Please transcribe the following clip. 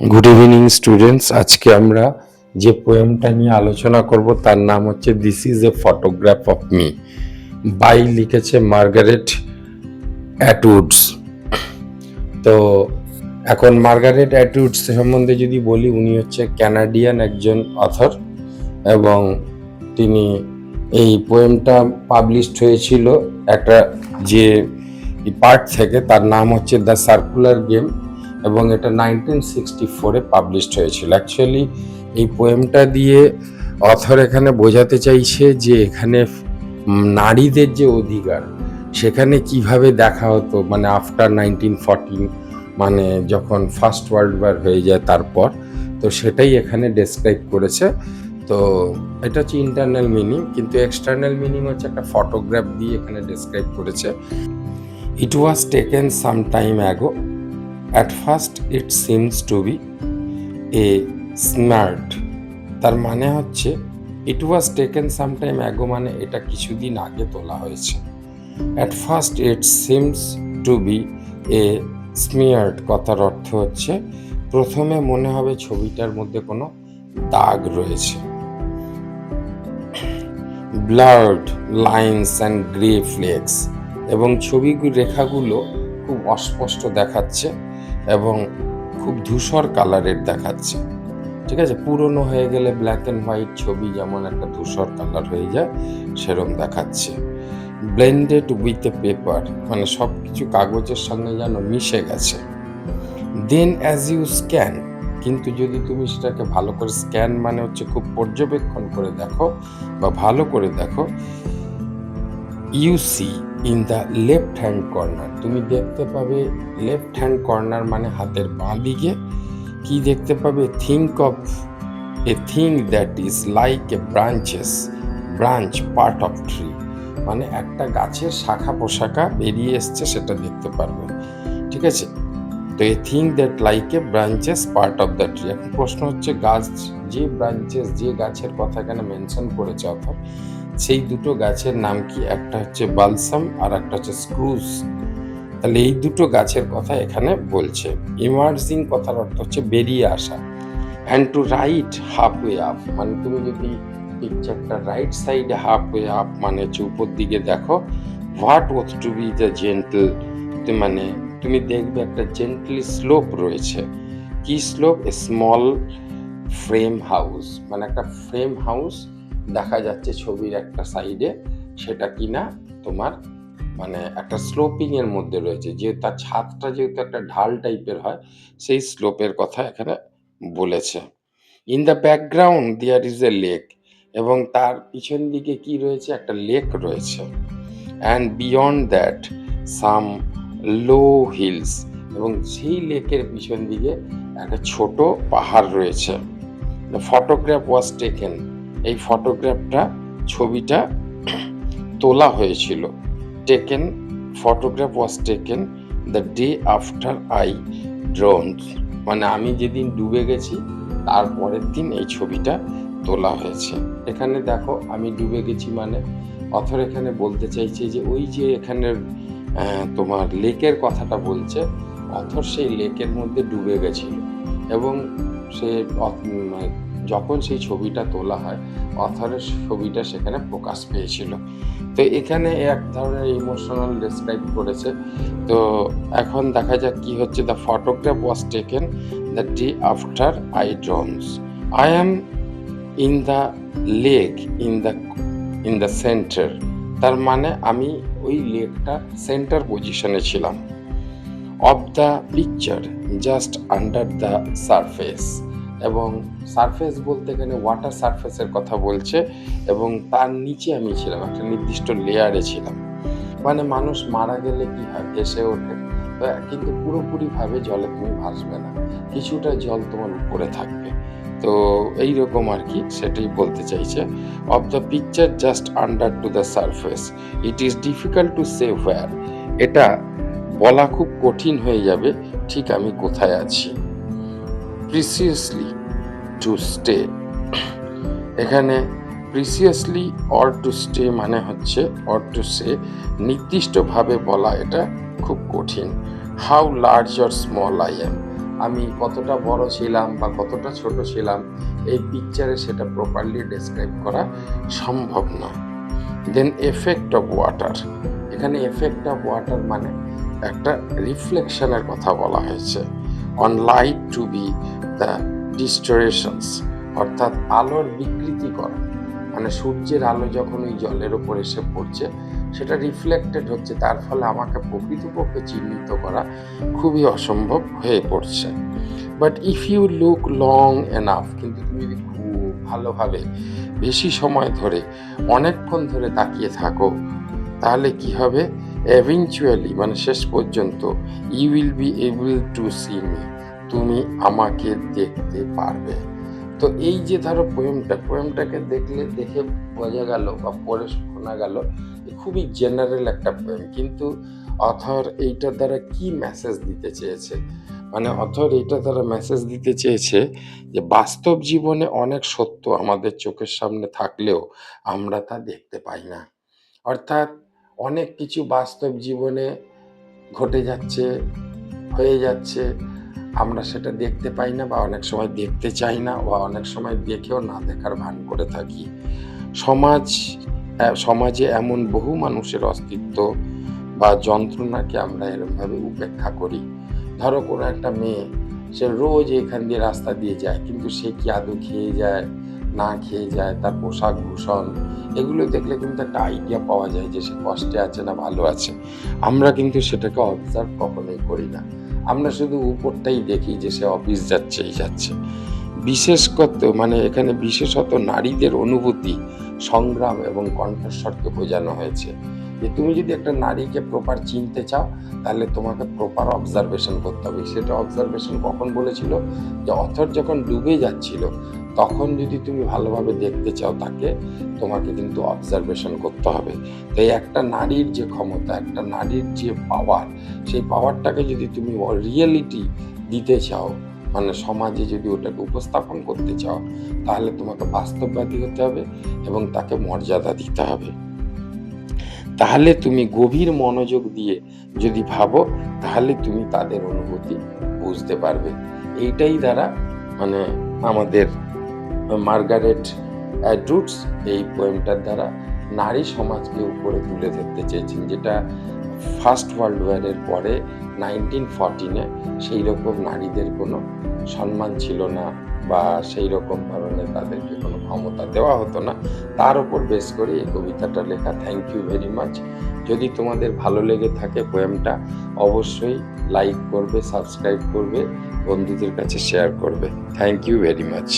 Good evening students. আজকে আমরা যে পোয়েমটা নিয়ে আলোচনা করব তার নাম হচ্ছে this is a photograph of me. By লিখেছে মার্গারেট অ্যাটউডস। তো এখন মার্গারেট অ্যাটউডস সম্বন্ধে যদি বলি, উনি হচ্ছে ক্যানাডিয়ান একজন অথর এবং তিনি এই পোয়েমটা পাবলিশড হয়েছিল একটা যে পার্ট থেকে, তার নাম হচ্ছে দ্য সার্কুলার গেম এবং এটা 1964-এ পাবলিশড হয়েছিল। অ্যাকচুয়ালি এই পোয়েমটা দিয়ে অথর এখানে বোঝাতে চাইছে যে এখানে নারীদের যে অধিকার সেখানে কিভাবে দেখা হতো, মানে আফটার 1914, মানে যখন ফার্স্ট ওয়ার্ল্ড ওয়ার হয়ে যায় তারপর, তো সেটাই এখানে ডেসক্রাইব করেছে। তো এটা হচ্ছে ইন্টারনাল মিনিং, কিন্তু এক্সটার্নাল মিনিং হচ্ছে একটা ফটোগ্রাফ দিয়ে এখানে ডেসক্রাইব করেছে। It was taken some time ago, at first it seems to be a smart. তার মানে হচ্ছে it was taken some time ago মানে এটা কিছুদিন আগে তোলা হয়েছে। At first it seems to be a smeared কথার অর্থ হচ্ছে প্রথমে মনে হবে ছবিটার মধ্যে কোনো দাগ রয়েছে। Blurred lines and grey flakes, এবং ছবিগুলো রেখাগুলো খুব অস্পষ্ট দেখাচ্ছে এবং খুব ধূসর কালারের দেখাচ্ছে। ঠিক আছে, পুরনো হয়ে গেলে ব্ল্যাক অ্যান্ড হোয়াইট ছবি যেমন একটা ধূসর কালার হয়ে যায় সেরকম দেখাচ্ছে। ব্লেন্ডেড উইথ এ পেপার মানে সব কিছু কাগজের সঙ্গে যেন মিশে গেছে। দেন অ্যাজ ইউ স্ক্যান, কিন্তু যদি তুমি সেটাকে ভালো করে স্ক্যান মানে হচ্ছে খুব পর্যবেক্ষণ করে দেখো বা ভালো করে দেখো, you see in the left hand corner, তুমি দেখতে পাবে লেফট হ্যান্ড কর্নার মানে হাতের বাঁ দিকে কি দেখতে পাবে, think of a thing that is like a branch part of tree, মানে একটা গাছের শাখা পোশাকা বেরিয়ে এসছে সেটা দেখতে পারবে। ঠিক আছে, তো a thing that like a branches part of the tree. এখন প্রশ্ন হচ্ছে গাছ যে ব্রাঞ্চেস যে গাছের কথা এখানে মেনশন করেছে অথবা সেই দুটো গাছের নাম কি, একটা হচ্ছে বালসাম আর একটা হচ্ছে স্ক্রুজ। তাহলে এই দুটো গাছের কথা এখানে বলছে। ইমার্জিং কথার অর্থ হচ্ছে বেরিয়ে আসা। And to right halfway up, মানে তুমি যদি পিকচারটা রাইট সাইডে হাফওয়ে আপ মানে হচ্ছে উপর দিকে দেখো, what was to be the gentle, মানে তুমি দেখবে একটা জেন্টলি স্লোপ রয়েছে। কি slope? A small frame house, মানে একটা ফ্রেম হাউস দেখা যাচ্ছে ছবির একটা সাইডে, সেটা কিনা তোমার মানে একটা স্লোপিং এর মধ্যে রয়েছে, যে তার ছাদটা যেহেতু একটা ঢাল টাইপের হয় সেই স্লোপের কথা এখানে বলেছে। In the background there is a lake, এবং তার পিছন দিকে কি রয়েছে, একটা লেক রয়েছে। And beyond that some low hills, এবং সেই লেকের পিছন দিকে একটা ছোট পাহাড় রয়েছে। দ্য ফটোগ্রাফ ওয়াজ টেকেন, এই ফটোগ্রাফটা ছবিটা তোলা হয়েছিল। Taken photograph was taken the day after I drowned, মানে আমি যেদিন ডুবে গেছি তার পরের দিন এই ছবিটা তোলা হয়েছে। এখানে দেখো আমি ডুবে গেছি মানে অথর এখানে বলতে চাইছে যে ওই যে এখানের তোমার লেকের কথাটা বলছে, অথর সেই লেকের মধ্যে ডুবে গেছিল এবং সে যখন সেই ছবিটা তোলা হয় অথরের ছবিটা সেখানে প্রকাশ পেয়েছিল। তো এখানে এক ধরনের ইমোশনাল ডেসক্রাইব করেছে। তো এখন দেখা যাক কি হচ্ছে। The photograph was taken the day after I drones, I am in the lake in the centre, তার মানে আমি ওই লেকটার সেন্টার পজিশনে ছিলাম। Of the picture just under the surface, এবং সারফেস বলতে এখানে ওয়াটার সারফেসের কথা বলছে, এবং তার নিচে আমি ছিলাম, একটা নির্দিষ্ট লেয়ারে ছিলাম। মানে মানুষ মারা গেলে কি হয়, ভেসে ওঠে, কিন্তু পুরোপুরিভাবে জলে তুমি ভাসবে না, কিছুটা জল তোমার উপরে থাকবে। তো এইরকম আর কি, সেটাই বলতে চাইছে। Of the picture just under to the surface, it is difficult to say where, এটা বলা খুব কঠিন হয়ে যাবে ঠিক আমি কোথায় আছি। প্রিসিয়াসলি টু স্টে, এখানে প্রিসিয়াসলি অর টু স্টে মানে হচ্ছে অর টু সে, নির্দিষ্টভাবে বলা এটা খুব কঠিন। How large or small I am, আমি কতটা বড় ছিলাম বা কতটা ছোট ছিলাম এই পিকচারে সেটা প্রপারলি ডেসক্রাইব করা সম্ভব না। দেন এফেক্ট অফ ওয়াটার, এখানে এফেক্ট অফ ওয়াটার মানে একটা রিফ্লেকশনের কথা বলা হয়েছে। On light to be the distortions, অর্থাৎ আলোর বিকৃতিকরণ, মানে সূর্যের আলো যখন ওই জলের ওপর এসে পড়ছে সেটা রিফ্লেক্টেড হচ্ছে, তার ফলে আমাকে প্রকৃতপক্ষে চিহ্নিত করা খুবই অসম্ভব হয়ে পড়ছে। But if you look long enough, কিন্তু তুমি যদি খুব ভালোভাবে বেশি সময় ধরে অনেকক্ষণ ধরে তাকিয়ে থাকো তাহলে কি হবে, এভেঞ্চুয়ালি মানে শেষ পর্যন্ত you will be able to see me, তুমি আমাকে দেখতে পারবে। তো এই যে ধরো পোয়েমটাকে দেখে বোঝা গেল বা পড়ে শোনা গেল খুবই জেনারেল একটা পোয়েম, কিন্তু অথর এইটার দ্বারা কি মেসেজ দিতে চেয়েছে, মানে অথর এইটা দ্বারা মেসেজ দিতে চেয়েছে যে বাস্তব জীবনে অনেক সত্য আমাদের চোখের সামনে থাকলেও আমরা তা দেখতে পাই না। অর্থাৎ অনেক কিছু বাস্তব জীবনে ঘটে যাচ্ছে, হয়ে যাচ্ছে, আমরা সেটা দেখতে পাই না বা অনেক সময় দেখতে চাই না বা অনেক সময় দেখেও না দেখার ভান করে থাকি। সমাজে এমন বহু মানুষের অস্তিত্ব বা যন্ত্রণাকে আমরা এরকমভাবে উপেক্ষা করি। ধরো কোনো একটা মেয়ে, সে রোজ এখান দিয়ে রাস্তা দিয়ে যায়, কিন্তু সে কি আদৌ খেয়ে যায় না খেয়ে যায়, তার পোশাক ভূষণ এগুলো দেখলে কিন্তু একটা আইডিয়া পাওয়া যায় যে সে কষ্টে আছে না ভালো আছে। আমরা কিন্তু সেটাকে অবজার্ভ কখনোই করি না, আমরা শুধু উপরটাই দেখি যে সে অফিস যাচ্ছেই যাচ্ছে। এখানে বিশেষত নারীদের অনুভূতি, সংগ্রাম এবং কণ্ঠস্বরকে বোঝানো হয়েছে যে তুমি যদি একটা নারীকে প্রপার চিনতে চাও তাহলে তোমাকে প্রপার অবজারভেশন করতে হবে। সেটা অবজারভেশন কখন বলেছিল, যে অথর যখন ডুবে যাচ্ছিল তখন যদি তুমি ভালোভাবে দেখতে চাও তাকে, তোমাকে কিন্তু অবজারভেশন করতে হবে। তাই একটা নারীর যে ক্ষমতা, একটা নারীর যে পাওয়ার, সেই পাওয়ারটাকে যদি তুমি রিয়েলিটি দিতে চাও, মানে সমাজে যদি ওটাকে উপস্থাপন করতে চাও, তাহলে তোমাকে বাস্তববাদী হতে হবে এবং তাকে মর্যাদা দিতে হবে। তাহলে তুমি গভীর মনোযোগ দিয়ে যদি ভাবো তাহলে তুমি তাদের অনুভূতি বুঝতে পারবে। এইটাই দ্বারা মানে আমাদের মার্গারেট অ্যাটউডস এই পোয়েমটার দ্বারা নারী সমাজকে উপরে তুলে ধরতে চেয়েছেন, যেটা ফার্স্ট ওয়ার্ল্ড ওয়ারের পরে 1914-এ সেই রকম নারীদের কোনো সম্মান ছিল না বা সেই রকম ধরনের তাদেরকে কোনো ক্ষমতা দেওয়া হতো না, তার উপর বেস করে এই কবিতাটা লেখা। Thank you very much. যদি তোমাদের ভালো লেগে থাকে পোয়েমটা, অবশ্যই লাইক করবে, সাবস্ক্রাইব করবে, বন্ধুদের কাছে শেয়ার করবে। Thank you very much.